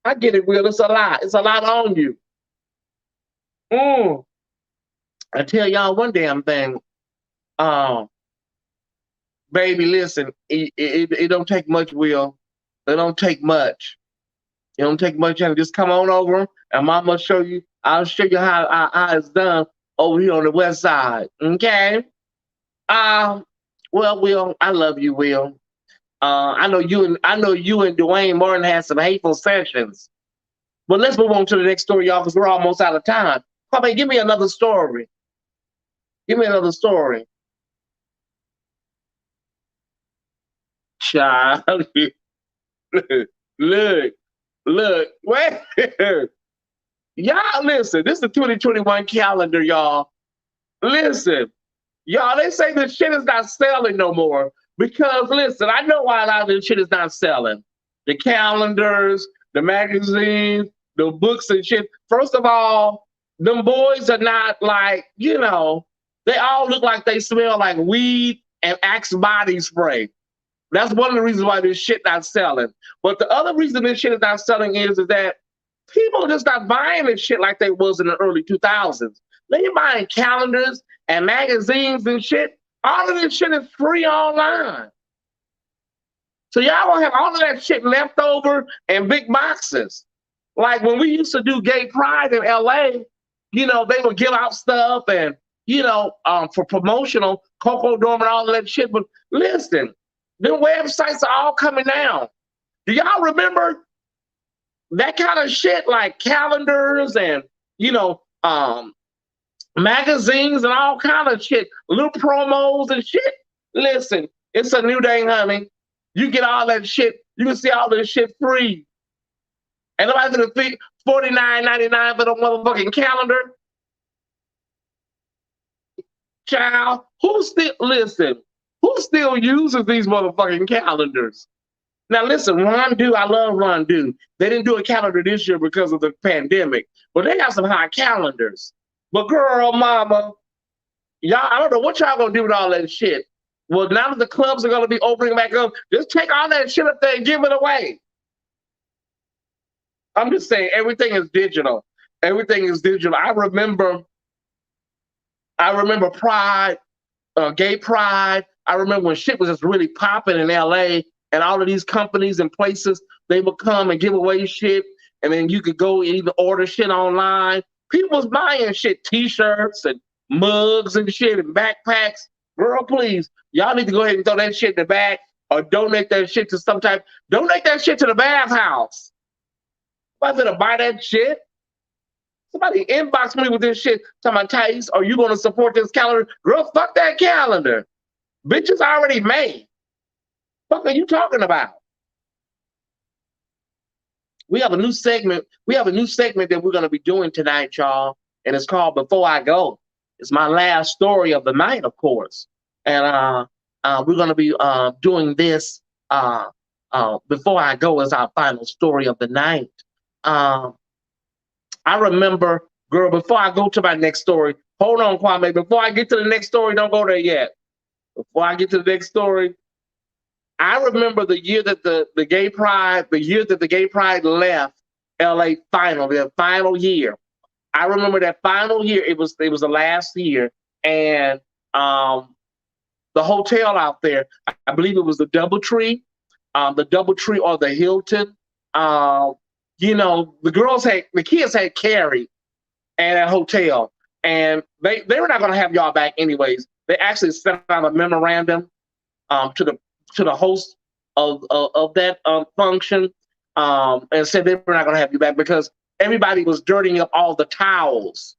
I get it, Will. It's a lot. It's a lot on you. I tell y'all one damn thing. Baby, listen, it don't take much, Will. It don't take much. It don't take much. Just come on over and Mama show you. I'll show you how it's done over here on the west side. Okay? Well, Will, I love you, Will. I know you and Dwayne Martin had some hateful sessions. But let's move on to the next story, y'all, because we're almost out of time. Come on, give me another story. Give me another story. Child. Look, wait. Y'all listen, this is the 2021 calendar, y'all. Listen, y'all, they say this shit is not selling no more. Because listen, I know why a lot of this shit is not selling. The calendars, the magazines, the books and shit. First of all, them boys are not like, they all look like they smell like weed and Axe body spray. That's one of the reasons why this shit not selling. But the other reason this shit is not selling is that people are just not buying this shit like they was in the early 2000s. They're buying calendars and magazines and shit. All of this shit is free online. So y'all gonna have all of that shit left over in big boxes. Like when we used to do gay pride in LA, You know, they would give out stuff and, you know, for promotional, Coco Dorm and all that shit. But listen, the websites are all coming down. Do y'all remember that kind of shit, like calendars and, you know, magazines and all kind of shit, little promos and shit? Listen, it's a new day, honey. You get all that shit. You can see all this shit free. And nobody's gonna think $49.99 for the motherfucking calendar. Child, who still uses these motherfucking calendars? Now listen, I love Rondu. They didn't do a calendar this year because of the pandemic, but they got some high calendars. But girl, mama, y'all, I don't know what y'all gonna do with all that shit. Well, now that the clubs are gonna be opening back up, just take all that shit up there and give it away. I'm just saying, everything is digital. Everything is digital. I remember Pride, Gay Pride. I remember when shit was just really popping in LA, and all of these companies and places, they would come and give away shit, and then you could go and even order shit online. People was buying shit, t-shirts and mugs and shit and backpacks. Girl, please, y'all need to go ahead and throw that shit in the back or donate that shit to donate that shit to the bathhouse. Somebody's gonna buy that shit. Somebody inbox me with this shit. Talking about, Tyesse, are you gonna support this calendar? Girl, fuck that calendar. Bitch is already made. Fuck are you talking about? We have a new segment. That we're gonna be doing tonight, y'all, and it's called Before I Go. It's my last story of the night, of course, and we're gonna be doing this. Before I Go is our final story of the night. I remember, girl, before I go to my next story, hold on, Kwame. Before I get to the next story, don't go there yet. Before I get to the next story, I remember the year that the Gay Pride left LA the final year. I remember that final year. It was the last year, and the hotel out there, I believe it was the DoubleTree or the Hilton. You know, the kids had carried at a hotel, and they were not going to have y'all back anyways. They actually sent out a memorandum to the host of that function and said they were not going to have you back because everybody was dirtying up all the towels.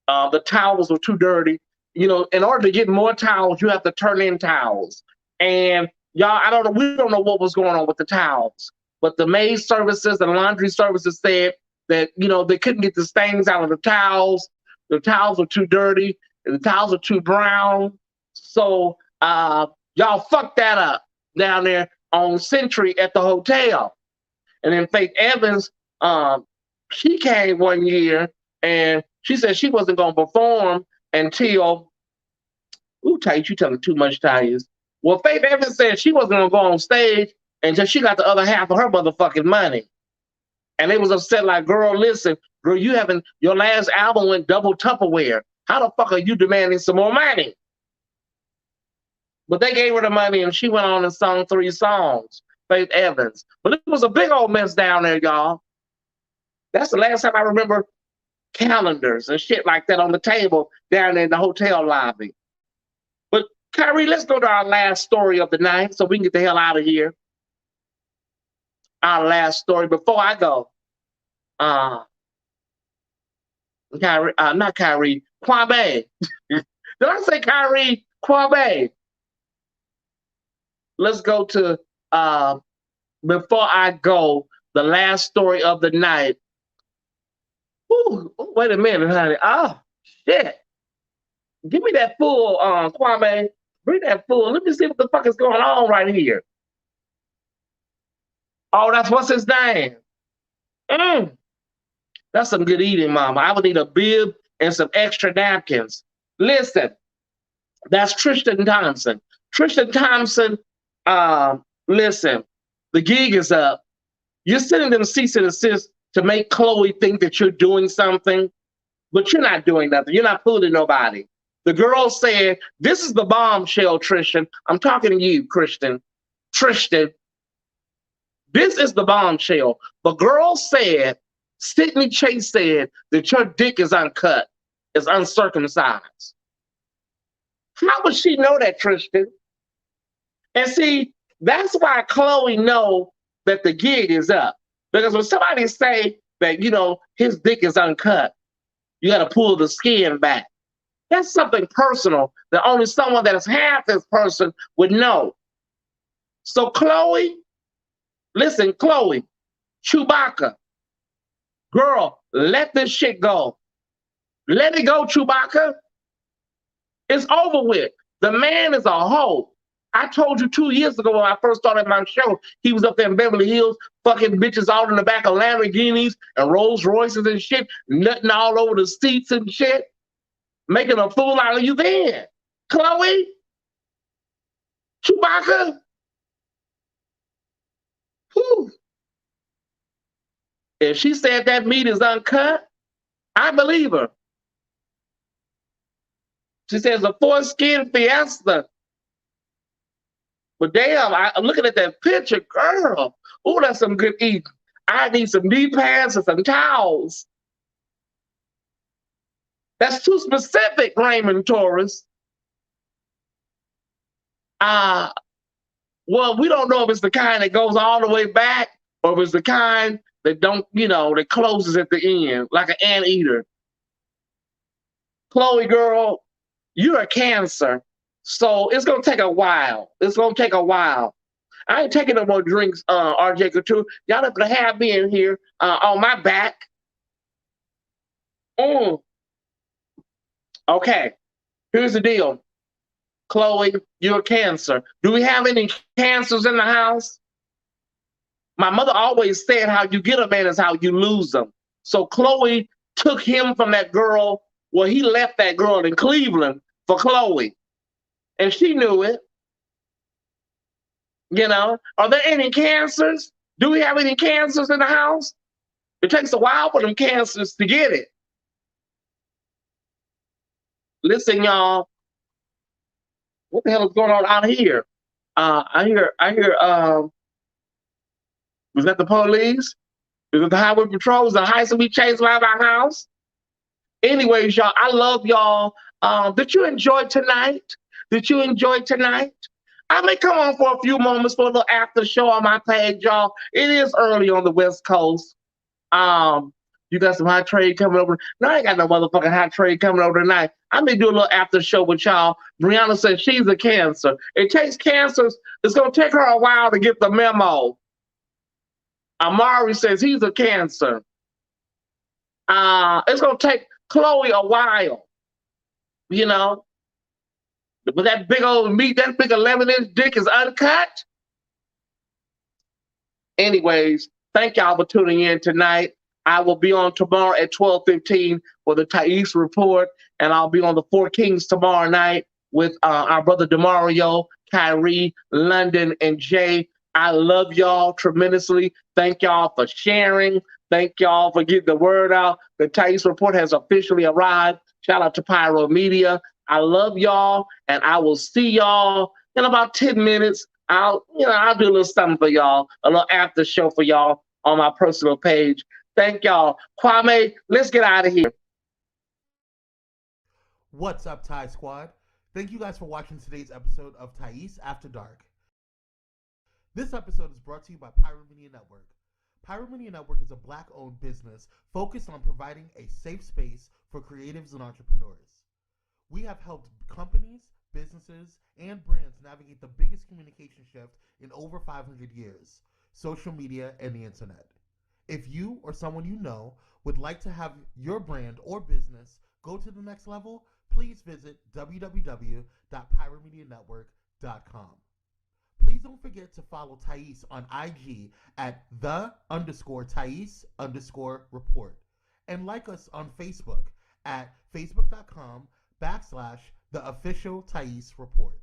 The towels were too dirty. You know, in order to get more towels, you have to turn in towels. And y'all, we don't know what was going on with the towels. But the maid services and laundry services said that, you know, they couldn't get the stains out of the towels. The towels were too dirty and the towels were too brown. So y'all fucked that up down there on Century at the hotel. And then Faith Evans, she came one year and she said she wasn't going to perform until, Tyesse, you telling too much, Tyesse. Well, Faith Evans said she wasn't going to go on stage until she got the other half of her motherfucking money. And they was upset like, girl, listen, girl, your last album went double Tupperware. How the fuck are you demanding some more money? But they gave her the money and she went on and sung 3 songs, Faith Evans. But it was a big old mess down there, y'all. That's the last time I remember calendars and shit like that on the table down there in the hotel lobby. But Kyrie, let's go to our last story of the night so we can get the hell out of here. Our last story before I go. Kwame. Did I say Kyrie? Kwame. Let's go to Before I Go, the last story of the night. Ooh, wait a minute, honey. Oh, shit. Give me that full, Kwame. Bring that full. Let me see what the fuck is going on right here. Oh, what's his name? That's some good eating, mama. I would need a bib and some extra napkins. Listen, that's Tristan Thompson. Tristan Thompson, listen, the gig is up. You're sending them cease and desist to make Chloe think that you're doing something, but you're not doing nothing. You're not fooling nobody. The girl said, this is the bombshell, Tristan. I'm talking to you, Tristan. This is the bombshell. The girl said Sydney Chase said that your dick is uncut, is uncircumcised. How would she know that, Tristan? And see, that's why Chloe know that the gig is up. Because when somebody say that, his dick is uncut, you got to pull the skin back. That's something personal that only someone that is half this person would know. So Chloe, listen, Chloe, Chewbacca, girl, let this shit go. Let it go, Chewbacca. It's over with. The man is a hoe. I told you 2 years ago when I first started my show, he was up there in Beverly Hills, fucking bitches all in the back of Lamborghinis and Rolls Royces and shit, nutting all over the seats and shit, making a fool out of you then. Chloe? Chewbacca? Whew. If she said that meat is uncut, I believe her. She says a foreskin fiesta. But damn, I'm looking at that picture, girl. Oh, that's some good eating. I need some knee pads and some towels. That's too specific, Raymond Torres. Well, we don't know if it's the kind that goes all the way back or if it's the kind that don't, that closes at the end, like an anteater. Chloe, girl, you're a Cancer. So it's going to take a while. It's going to take a while. I ain't taking no more drinks, RJ Couture. Y'all not going to have me in here on my back. Okay, here's the deal. Chloe, you're a Cancer. Do we have any Cancers in the house? My mother always said how you get a man is how you lose them. So Chloe took him from that girl. Well, he left that girl in Cleveland for Chloe. And she knew it. Are there any Cancers? Do we have any Cancers in the house? It takes a while for them Cancers to get it. Listen, y'all. What the hell is going on out here? I hear, was that the police? Is it the highway patrol? Is the heist that we chased around our house? Anyways, y'all, I love y'all. Did you enjoy tonight? Did you enjoy tonight? I may come on for a few moments for a little after show on my page, y'all. It is early on the West Coast. You got some hot trade coming over. No, I ain't got no motherfucking hot trade coming over tonight. I may do a little after show with y'all. Brianna says she's a Cancer. It takes Cancers. It's going to take her a while to get the memo. Amari says he's a Cancer. It's going to take Chloe a while. But that big old meat, that big 11-inch dick is uncut. Anyways, thank y'all for tuning in tonight. I will be on tomorrow at 12:15 for the Tyesse Report, and I'll be on the Four Kings tomorrow night with our brother DeMario, Kyrie, London, and Jay. I love y'all tremendously. Thank y'all for sharing. Thank y'all for getting the word out. The Tyesse Report has officially arrived. Shout out to Pyro Media. I love y'all, and I will see y'all in about 10 minutes. I'll do a little something for y'all, a little after show for y'all on my personal page. Thank y'all. Kwame, let's get out of here. What's up, Ty Squad? Thank you guys for watching today's episode of Tyesse After Dark. This episode is brought to you by Pyro Media Network. Pyro Media Network is a Black-owned business focused on providing a safe space for creatives and entrepreneurs. We have helped companies, businesses, and brands navigate the biggest communication shift in over 500 years, social media and the internet. If you or someone you know would like to have your brand or business go to the next level, please visit www.pyromedianetwork.com. Please don't forget to follow Tyesse on IG at _Tyesse_report and like us on Facebook at facebook.com/theofficial Tyesse Report.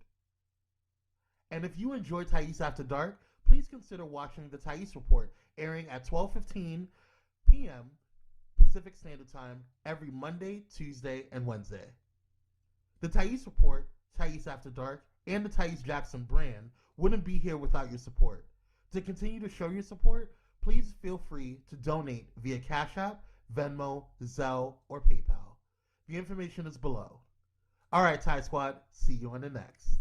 And if you enjoy Tyesse After Dark, please consider watching the Tyesse Report airing at 12:15 p.m. Pacific Standard Time every Monday, Tuesday, and Wednesday. The Tyesse Report, Tyesse After Dark, and the Tyesse Jackson brand wouldn't be here without your support. To continue to show your support, please feel free to donate via Cash App, Venmo, Zelle, or PayPal. The information is below. All right, Ty Squad, see you on the next.